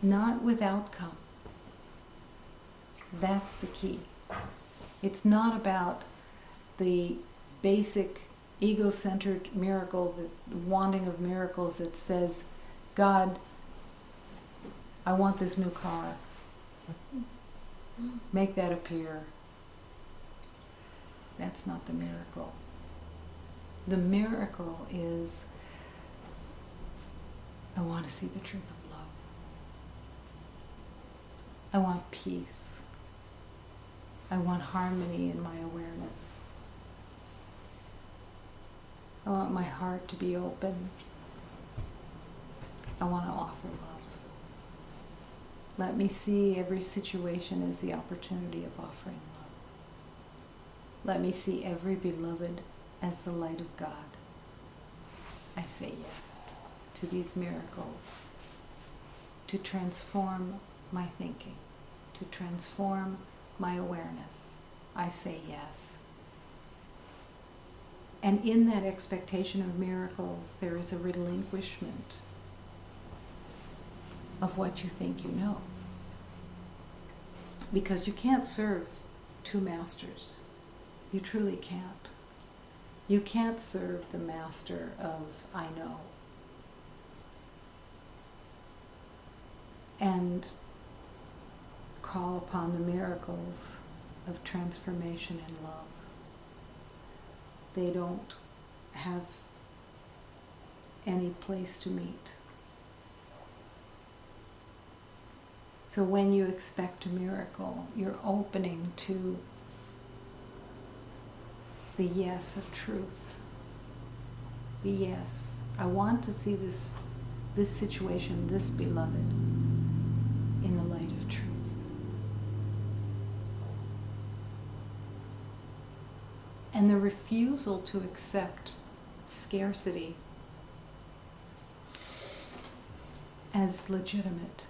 Not with outcome. That's the key. It's not about the basic ego-centered miracle, the wanting of miracles that says, God, I want this new car. Make that appear. That's not the miracle. The miracle is, I want to see the truth of love. I want peace. I want harmony in my awareness. I want my heart to be open. I want to offer love. Let me see every situation as the opportunity of offering love. Let me see every beloved as the light of God. I say yes to these miracles, to transform my thinking, to transform my awareness. I say yes. And in that expectation of miracles, there is a relinquishment of what you think you know. Because you can't serve two masters. You truly can't. You can't serve the master of I know and call upon the miracles of transformation and love. They don't have any place to meet. So when you expect a miracle, you're opening to the yes of truth. The yes. I want to see this situation, this beloved, in the light of truth. and the refusal to accept scarcity as legitimate.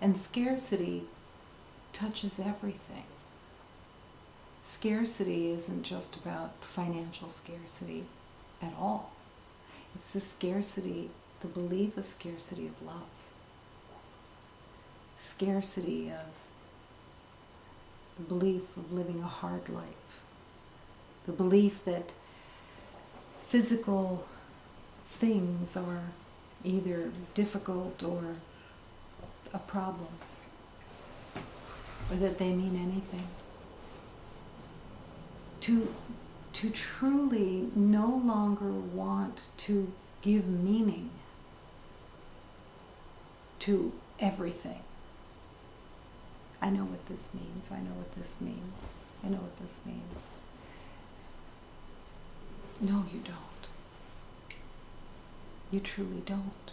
And scarcity touches everything. Scarcity isn't just about financial scarcity at all. It's the scarcity, the belief of scarcity of love. Scarcity of the belief of living a hard life. The belief that physical things are either difficult or a problem, or that they mean anything. To truly no longer want to give meaning to everything. I know what this means. I know what this means. I know what this means. No, you don't. You truly don't.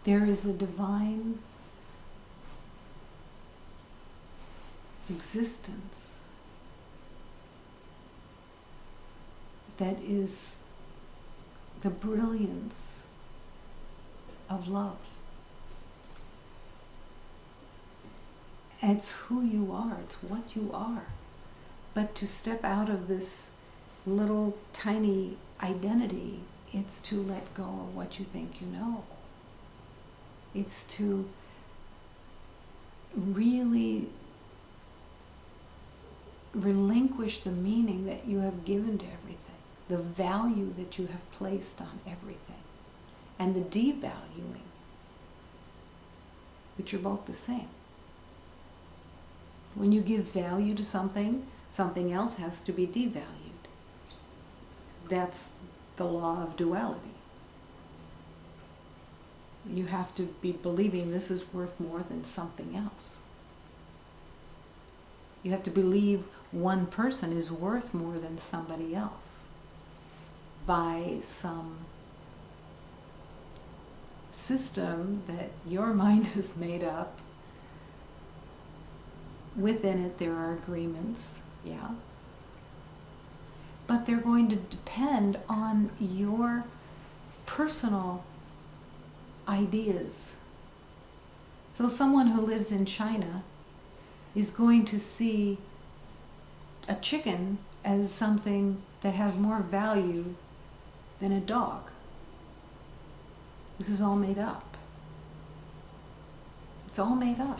There is a divine existence that is the brilliance of love. It's who you are, it's what you are. But to step out of this little tiny identity, it's to let go of what you think you know. It's to really relinquish the meaning that you have given to everything, the value that you have placed on everything, and the devaluing, which are both the same. When you give value to something, something else has to be devalued. That's the law of duality. You have to be believing this is worth more than something else. You have to believe one person is worth more than somebody else by some system that your mind has made up. Within it there are agreements, yeah. But they're going to depend on your personal ideas. So someone who lives in China is going to see a chicken as something that has more value than a dog. This is all made up. It's all made up.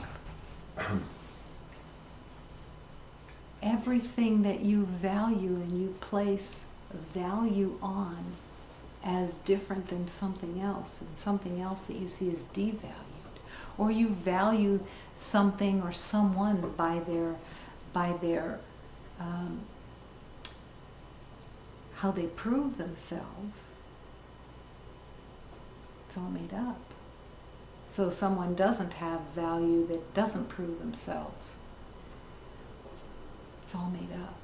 Everything that you value and you place value on as different than something else, and something else that you see as devalued, or you value something or someone by their how they prove themselves. It's all made up. So someone doesn't have value that doesn't prove themselves. It's all made up.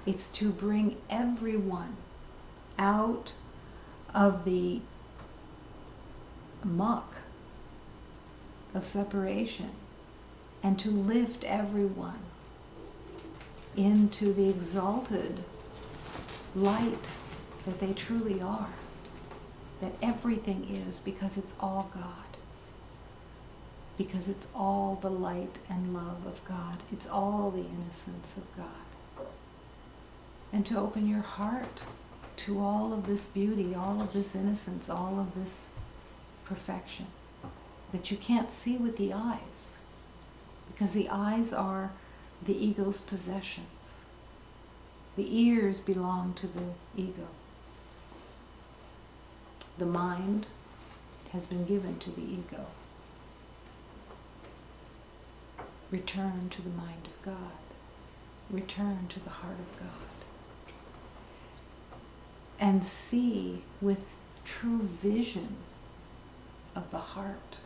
It's to bring everyone out of the muck of separation and to lift everyone into the exalted light that they truly are. That everything is, because it's all God. Because it's all the light and love of God. It's all the innocence of God. And to open your heart to all of this beauty, all of this innocence, all of this perfection that you can't see with the eyes, because the eyes are the ego's possessions. The ears belong to the ego. The mind has been given to the ego. Return to the mind of God. Return to the heart of God. And see with true vision of the heart,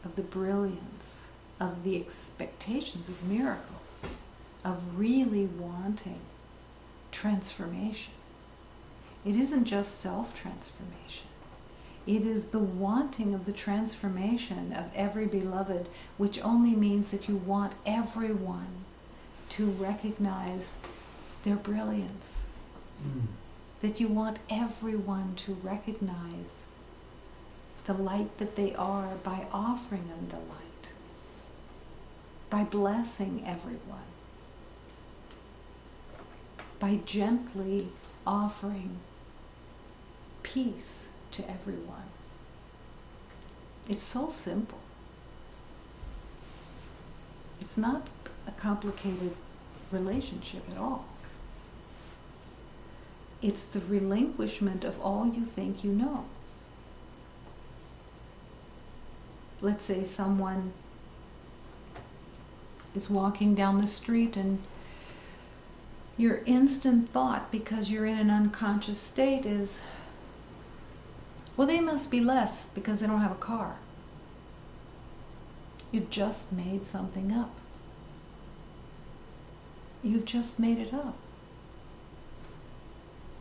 of the brilliance, of the expectations of miracles, of really wanting transformation. It isn't just self-transformation. It is the wanting of the transformation of every beloved, which only means that you want everyone to recognize their brilliance. That you want everyone to recognize the light that they are by offering them the light, by blessing everyone, by gently offering peace to everyone. It's so simple. It's not a complicated relationship at all. It's the relinquishment of all you think you know. Let's say someone is walking down the street and your instant thought, because you're in an unconscious state, is, well, they must be less because they don't have a car. You just made something up. You've just made it up.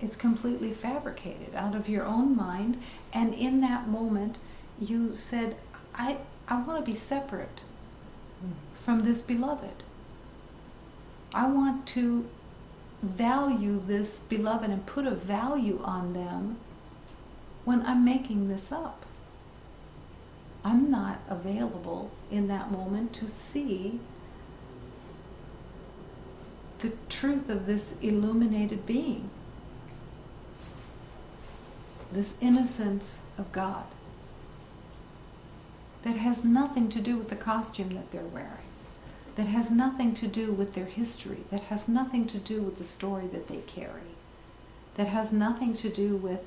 It's completely fabricated out of your own mind, and in that moment you said, I want to be separate from this beloved. I want to value this beloved and put a value on them when I'm making this up. I'm not available in that moment to see the truth of this illuminated being, this innocence of God that has nothing to do with the costume that they're wearing, that has nothing to do with their history, that has nothing to do with the story that they carry, that has nothing to do with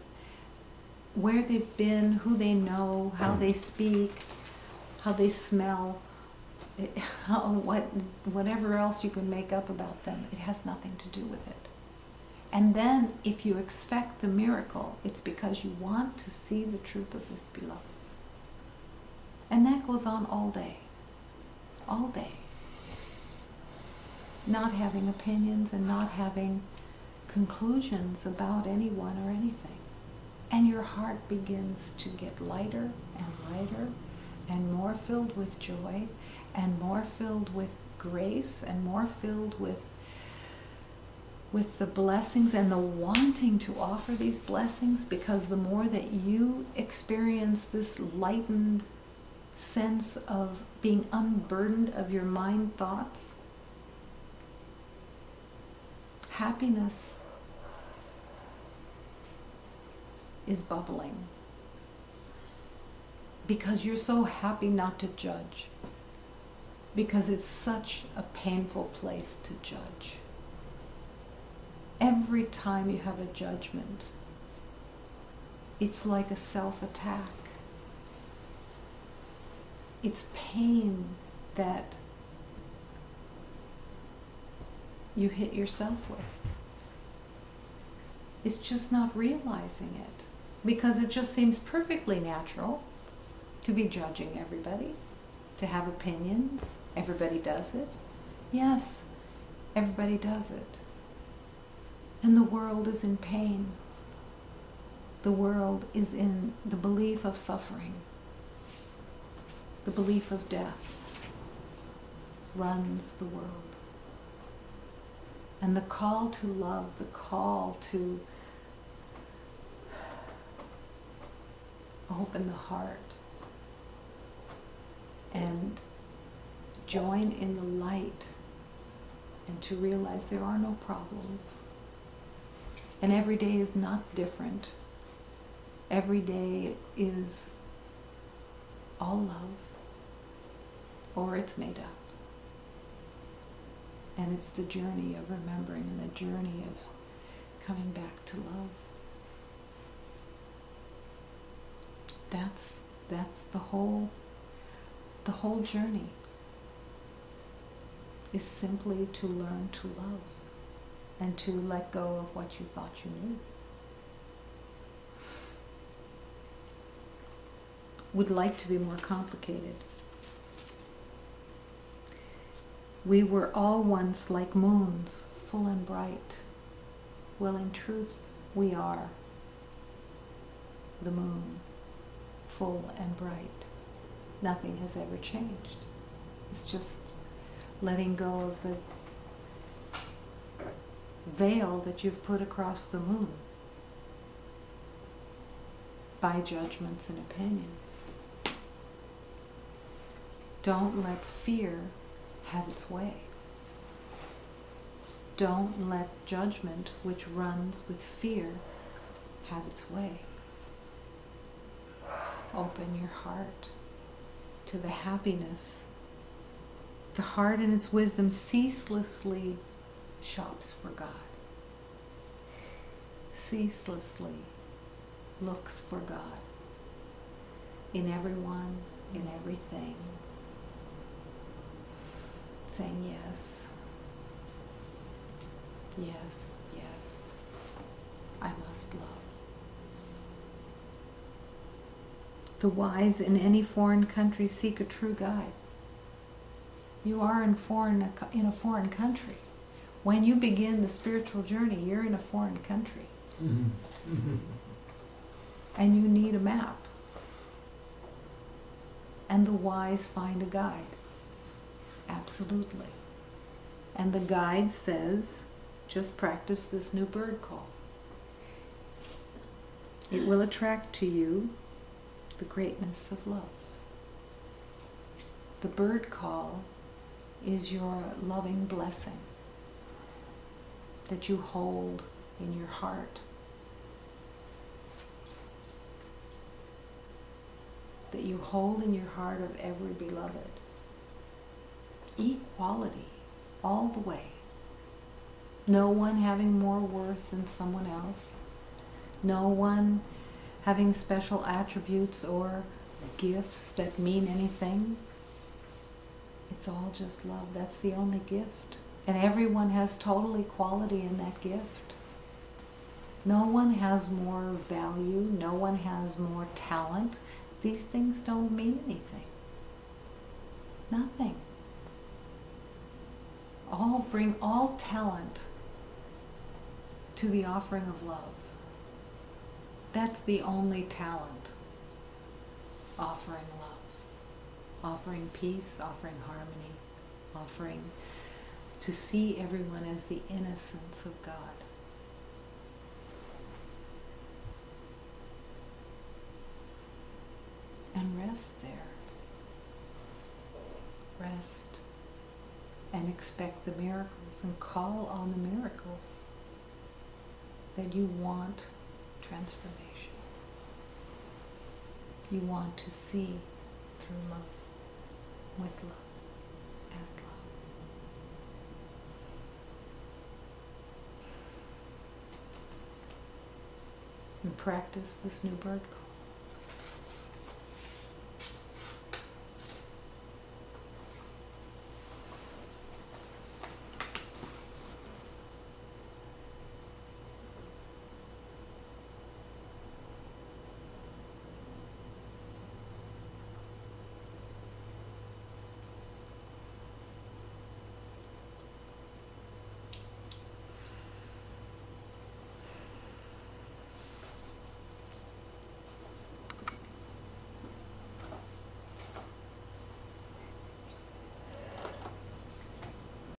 where they've been, who they know, how they speak, how they smell, whatever else you can make up about them. It has nothing to do with it. And then if you expect the miracle, it's because you want to see the truth of this beloved. And that goes on all day. All day. Not having opinions and not having conclusions about anyone or anything. And your heart begins to get lighter and lighter and more filled with joy and more filled with grace and more filled with the blessings and the wanting to offer these blessings, because the more that you experience this lightened sense of being unburdened of your mind thoughts, happiness is bubbling, because you're so happy not to judge, because it's such a painful place to judge. Every time you have a judgment, it's like a self-attack. It's pain that you hit yourself with. It's just not realizing it, because it just seems perfectly natural to be judging everybody, to have opinions. Everybody does it. Yes, everybody does it. And the world is in pain. The world is in the belief of suffering. The belief of death runs the world. And the call to love, the call to open the heart and join in the light and to realize there are no problems. And every day is not different. Every day is all love, or it's made up. And it's the journey of remembering and the journey of coming back to love. That's the whole journey, is simply to learn to love and to let go of what you thought you knew. Would like to be more complicated. We were all once like moons, full and bright. Well, in truth, we are the moon. full and bright. Nothing has ever changed. It's just letting go of the veil that you've put across the moon by judgments and opinions. Don't let fear have its way. Don't let judgment, which runs with fear, have its way. Open your heart to the happiness. The heart in its wisdom ceaselessly shops for God. Ceaselessly looks for God in everyone, in everything. Saying yes, yes, yes, I must love. The wise in any foreign country seek a true guide. You are in a foreign country. When you begin the spiritual journey, you're in a foreign country. And you need a map. And the wise find a guide. Absolutely. And the guide says, just practice this new bird call. It will attract to you the greatness of love. The bird call is your loving blessing that you hold in your heart. That you hold in your heart of every beloved. Equality, all the way. No one having more worth than someone else. No one having special attributes or gifts that mean anything. It's all just love. That's the only gift. And everyone has total equality in that gift. No one has more value. No one has more talent. These things don't mean anything. Nothing. Bring all talent to the offering of love. That's the only talent. Offering love. Offering peace, offering harmony, offering to see everyone as the innocence of God. And rest there. Rest and expect the miracles and call on the miracles that you want transformation. You want to see through love, with love, as love. And practice this new bird call.